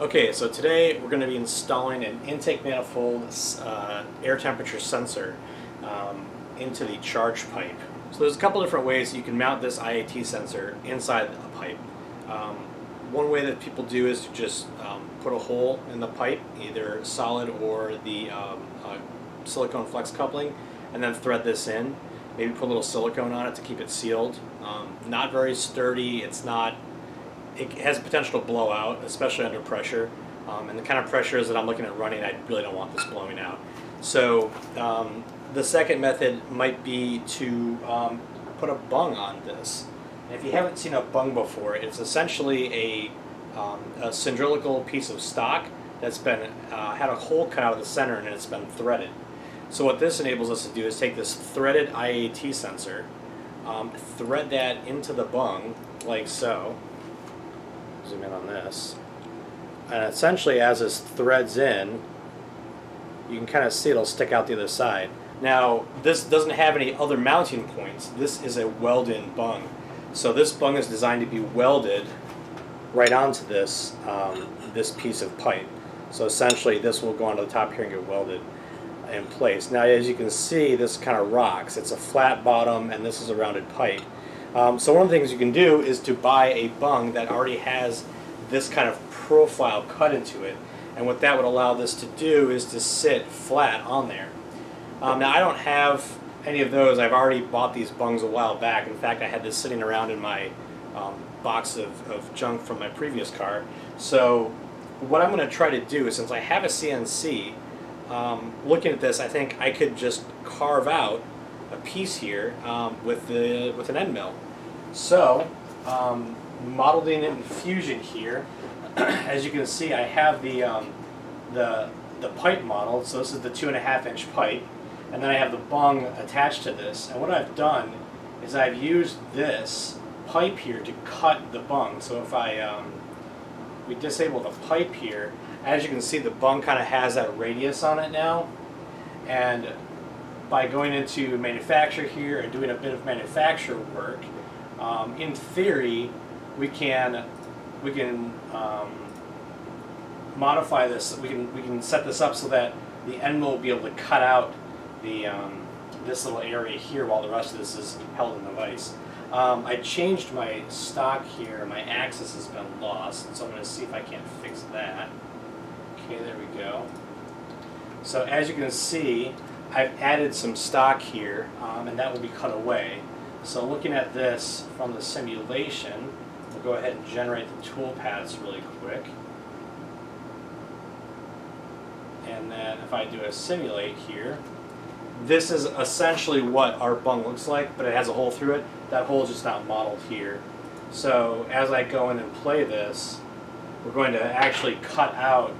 Okay, so today we're going to be installing an intake manifold air temperature sensor into the charge pipe. So there's a couple different ways you can mount this IAT sensor inside a pipe. One way that people do is to just put a hole in the pipe, either solid or the silicone flex coupling, and then thread this in. Maybe put a little silicone on it to keep it sealed. Not very sturdy. It has potential to blow out, especially under pressure. And the kind of pressures that I'm looking at running, I really don't want this blowing out. So the second method might be to put a bung on this. And if you haven't seen a bung before, it's essentially a cylindrical piece of stock that's been had a hole cut out of the center and it's been threaded. So what this enables us to do is take this threaded IAT sensor, thread that into the bung like so. Zoom in on this, and essentially as this threads in, you can kind of see it'll stick out the other side. Now this doesn't have any other mounting points. This is a welded bung, so this bung is designed to be welded right onto this this piece of pipe. So essentially this will go onto the top here and get welded in place. Now as you can see, this kind of rocks. It's a flat bottom and this is a rounded pipe. So one of the things you can do is to buy a bung that already has this kind of profile cut into it, and what that would allow this to do is to sit flat on there. Now I don't have any of those. I've already bought these bungs a while back. In fact, I had this sitting around in my box of junk from my previous car. So what I'm going to try to do is, since I have a CNC, looking at this, I think I could just carve out a piece here with an end mill. So, modeling it in Fusion here, as you can see, I have the pipe model. So this is the 2.5-inch pipe, and then I have the bung attached to this. And what I've done is I've used this pipe here to cut the bung. So if we disable the pipe here, as you can see, the bung kind of has that radius on it now, and by going into manufacture here and doing a bit of manufacture work, in theory, we can modify this. We can set this up so that the end mill will be able to cut out this little area here while the rest of this is held in the vise. I changed my stock here. My axis has been lost, so I'm going to see if I can't fix that. Okay, there we go. So as you can see, I've added some stock here, and that will be cut away. So looking at this from the simulation, we'll go ahead and generate the tool paths really quick. And then if I do a simulate here, this is essentially what our bung looks like, but it has a hole through it. That hole is just not modeled here. So as I go in and play this, we're going to actually cut out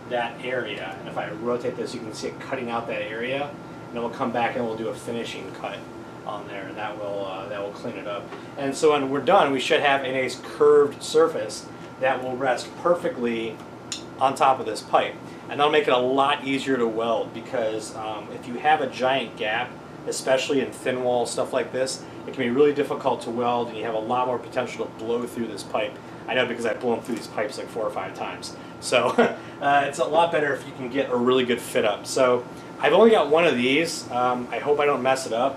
that area, and if I rotate this, you can see it cutting out that area, and then we'll come back and we'll do a finishing cut on there, and that will clean it up. And so when we're done, we should have a nice curved surface that will rest perfectly on top of this pipe, and that'll make it a lot easier to weld, because if you have a giant gap, especially in thin wall stuff like this, it can be really difficult to weld, and you have a lot more potential to blow through this pipe. I know, because I've blown through these pipes like 4 or 5 times. So it's a lot better if you can get a really good fit up. So I've only got one of these. I hope I don't mess it up.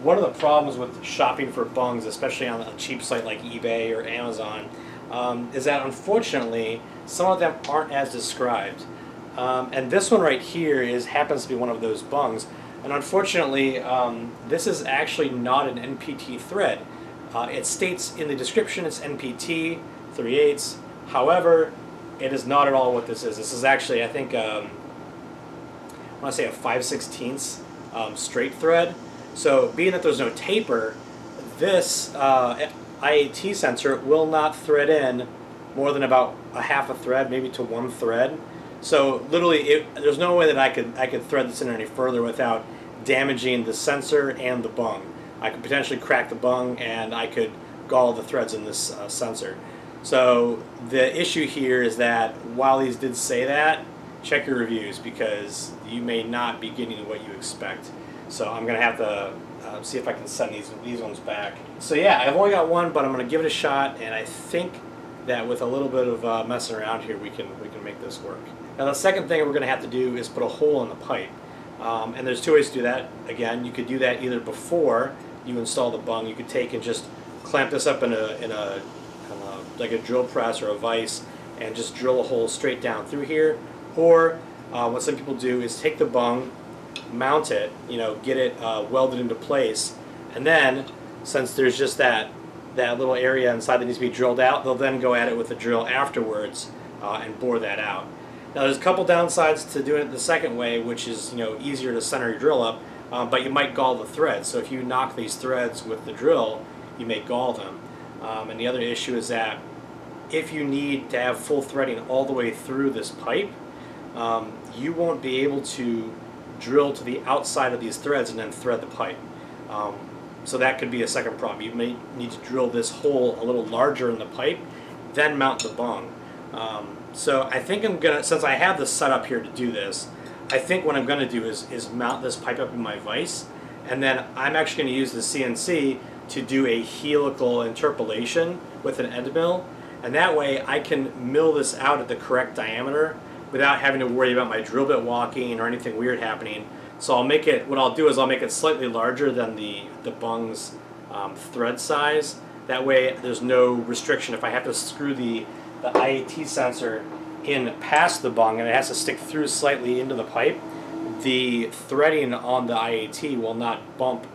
One of the problems with shopping for bungs, especially on a cheap site like eBay or Amazon, is that unfortunately some of them aren't as described. And this one right here happens to be one of those bungs. And unfortunately, this is actually not an NPT thread. It states in the description it's NPT 3/8. However, it is not at all what this is. This is actually, I think, I want to say a 5/16 straight thread. So being that there's no taper, this IAT sensor will not thread in more than about a half a thread, maybe to 1 thread. So literally, there's no way that I could thread this in any further without damaging the sensor and the bung. I could potentially crack the bung, and I could gall the threads in this sensor. So the issue here is that while these did say that, check your reviews, because you may not be getting what you expect. So I'm going to have to see if I can send these ones back. So yeah, I've only got one, but I'm going to give it a shot, and I think that with a little bit of messing around here, we can make this work. Now the second thing we're going to have to do is put a hole in the pipe. And there's two ways to do that. Again, you could do that either before you install the bung. You could take and just clamp this up in a like a drill press or a vise and just drill a hole straight down through here. Or what some people do is take the bung, mount it, get it welded into place, and then since there's just that little area inside that needs to be drilled out, they'll then go at it with a drill afterwards and bore that out. Now there's a couple downsides to doing it the second way, which is easier to center your drill up, but you might gall the threads. So if you knock these threads with the drill, you may gall them. And the other issue is that if you need to have full threading all the way through this pipe, you won't be able to drill to the outside of these threads and then thread the pipe. So that could be a second problem. You may need to drill this hole a little larger in the pipe, then mount the bung. So I think I'm gonna, since I have this set up here to do this, I think what I'm gonna do is mount this pipe up in my vise, and then I'm actually gonna use the CNC to do a helical interpolation with an end mill, and that way I can mill this out at the correct diameter without having to worry about my drill bit walking or anything weird happening. So I'll make it, what I'll do is I'll make it slightly larger than the bung's thread size. That way there's no restriction. If I have to screw the IAT sensor in past the bung and it has to stick through slightly into the pipe, the threading on the IAT will not bump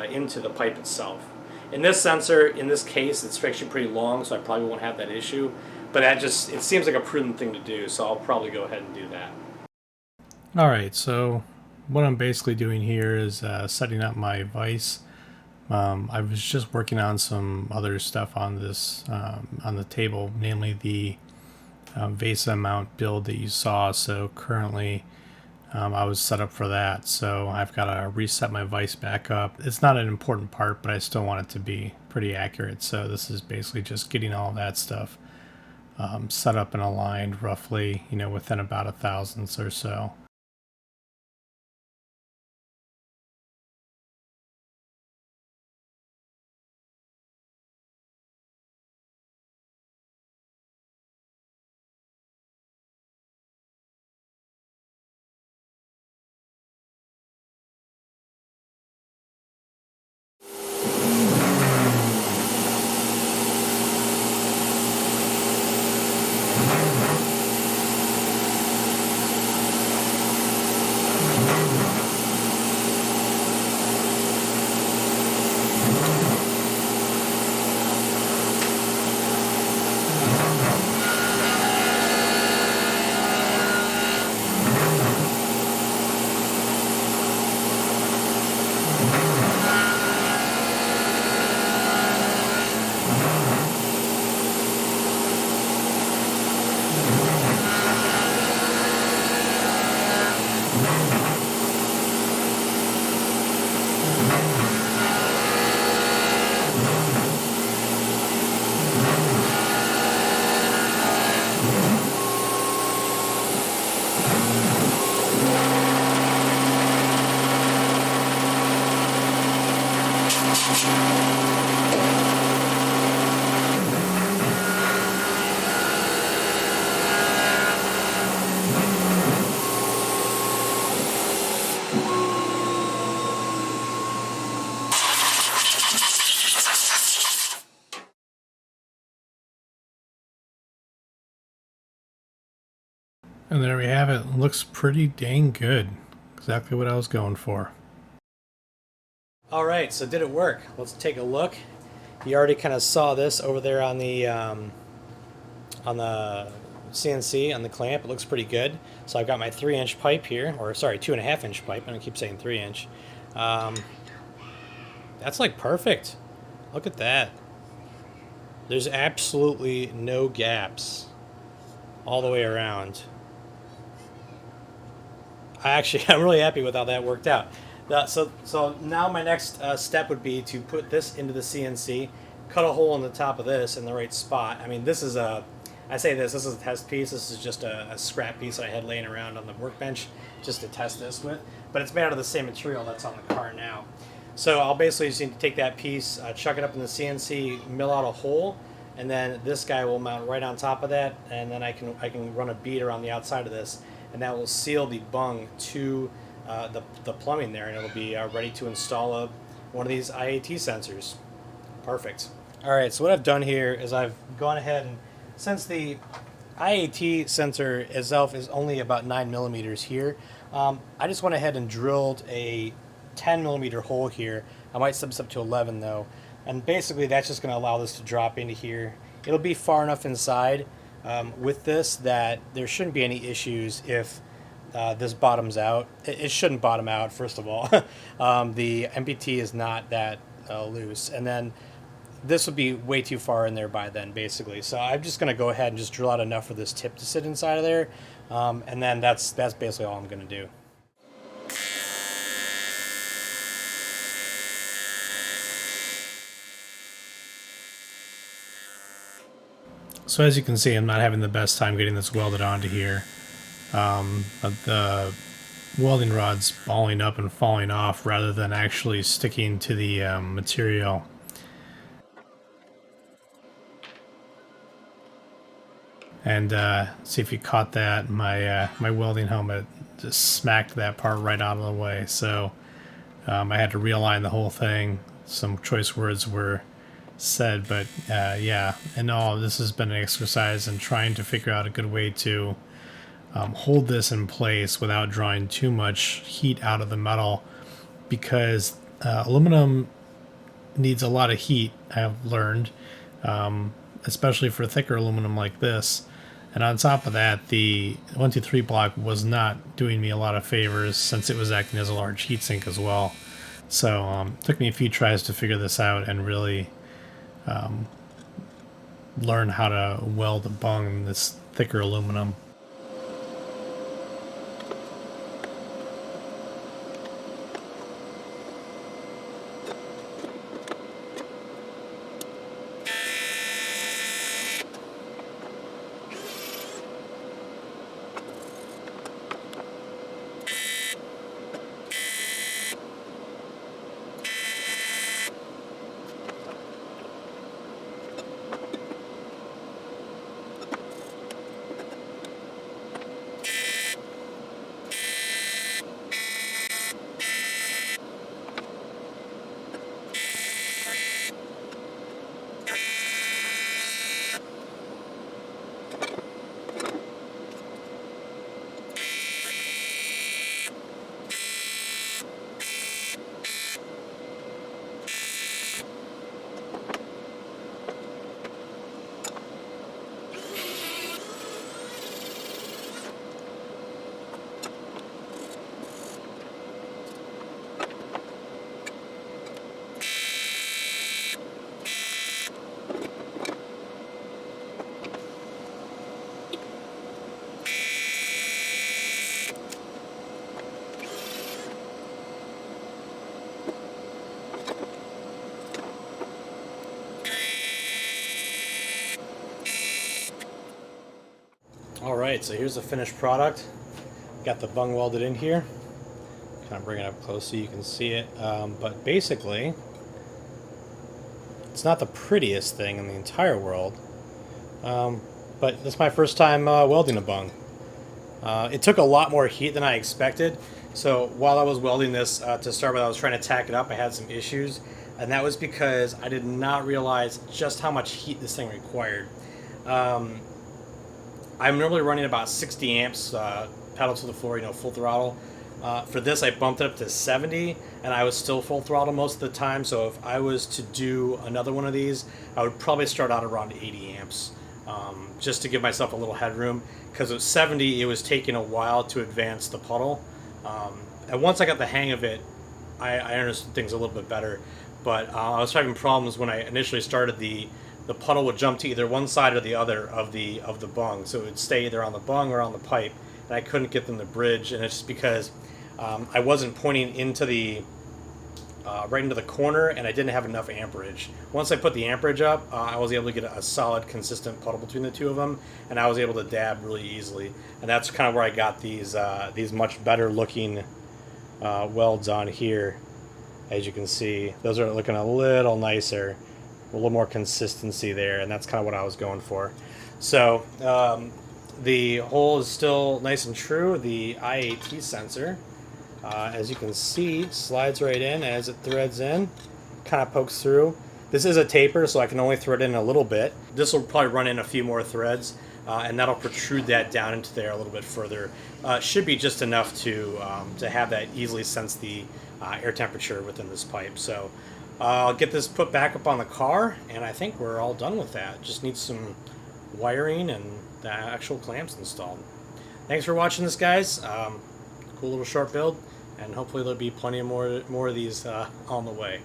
into the pipe itself. In this sensor, in this case, it's actually pretty long, so I probably won't have that issue. But it seems like a prudent thing to do, so I'll probably go ahead and do that. Alright, so what I'm basically doing here is setting up my vise. I was just working on some other stuff on this, on the table, namely the VESA mount build that you saw. So currently I was set up for that, so I've got to reset my vise back up. It's not an important part, but I still want it to be pretty accurate. So this is basically just getting all that stuff set up and aligned roughly, within about a thousandths or so. And there we have it. Looks pretty dang good. Exactly what I was going for. All right, so did it work? Let's take a look. You already kind of saw this over there on the CNC, on the clamp. It looks pretty good. So I've got my 3-inch pipe here, or sorry, 2.5-inch pipe. I don't keep saying 3-inch. That's like perfect. Look at that. There's absolutely no gaps all the way around. I'm really happy with how that worked out. So now my next step would be to put this into the CNC, cut a hole in the top of this in the right spot. I mean, this is a test piece. This is just a scrap piece that I had laying around on the workbench just to test this with. But it's made out of the same material that's on the car now. So I'll basically just need to take that piece, chuck it up in the CNC, mill out a hole, and then this guy will mount right on top of that, and then I can run a bead around the outside of this, and that will seal the bung to the plumbing there, and it'll be ready to install one of these IAT sensors. Perfect. All right, so what I've done here is I've gone ahead and, since the IAT sensor itself is only about 9 millimeters here, I just went ahead and drilled a 10 millimeter hole here. I might set this up to 11 though, and basically that's just going to allow this to drop into here. It'll be far enough inside with this that there shouldn't be any issues if this bottoms out. It shouldn't bottom out, first of all. The MPT is not that loose, and then this would be way too far in there by then, basically. So I'm just going to go ahead and just drill out enough for this tip to sit inside of there, and then that's basically all I'm going to do. So as you can see, I'm not having the best time getting this welded onto here. The welding rod's balling up and falling off rather than actually sticking to the material. And see if you caught that, my welding helmet just smacked that part right out of the way. So I had to realign the whole thing. Some choice words were said, but yeah, and all this has been an exercise in trying to figure out a good way to hold this in place without drawing too much heat out of the metal, because aluminum needs a lot of heat, I've learned, especially for thicker aluminum like this. And on top of that, the 123 block was not doing me a lot of favors since it was acting as a large heatsink as well. So it took me a few tries to figure this out and really learn how to weld a bung in this thicker aluminum. Alright, so here's the finished product. Got the bung welded in here. Kind of bring it up close so you can see it. But basically, it's not the prettiest thing in the entire world. But this is my first time welding a bung. It took a lot more heat than I expected. So while I was welding this, to start with, I was trying to tack it up. I had some issues. And that was because I did not realize just how much heat this thing required. I'm normally running about 60 amps, pedal to the floor, full throttle. For this, I bumped it up to 70, and I was still full throttle most of the time. So if I was to do another one of these, I would probably start out around 80 amps, just to give myself a little headroom. Because at 70, it was taking a while to advance the puddle. And once I got the hang of it, I understood things a little bit better. But I was having problems when I initially started. The puddle would jump to either one side or the other of the bung, so it would stay either on the bung or on the pipe, and I couldn't get them to bridge. And it's just because I wasn't pointing into the right into the corner, and I didn't have enough amperage. Once I put the amperage up, I was able to get a solid, consistent puddle between the two of them, and I was able to dab really easily. And that's kind of where I got these much better looking welds on here. As you can see, those are looking a little nicer. a little more consistency there, and that's kind of what I was going for. So the hole is still nice and true. The IAT sensor, as you can see, slides right in as it threads in, kind of pokes through. This is a taper, so I can only thread in a little bit. This will probably run in a few more threads, and that'll protrude that down into there a little bit further. Should be just enough to have that easily sense the air temperature within this pipe. So I'll get this put back up on the car, and I think we're all done with that. Just need some wiring and the actual clamps installed. Thanks for watching this, guys. Cool little short build, and hopefully there'll be plenty of more of these on the way.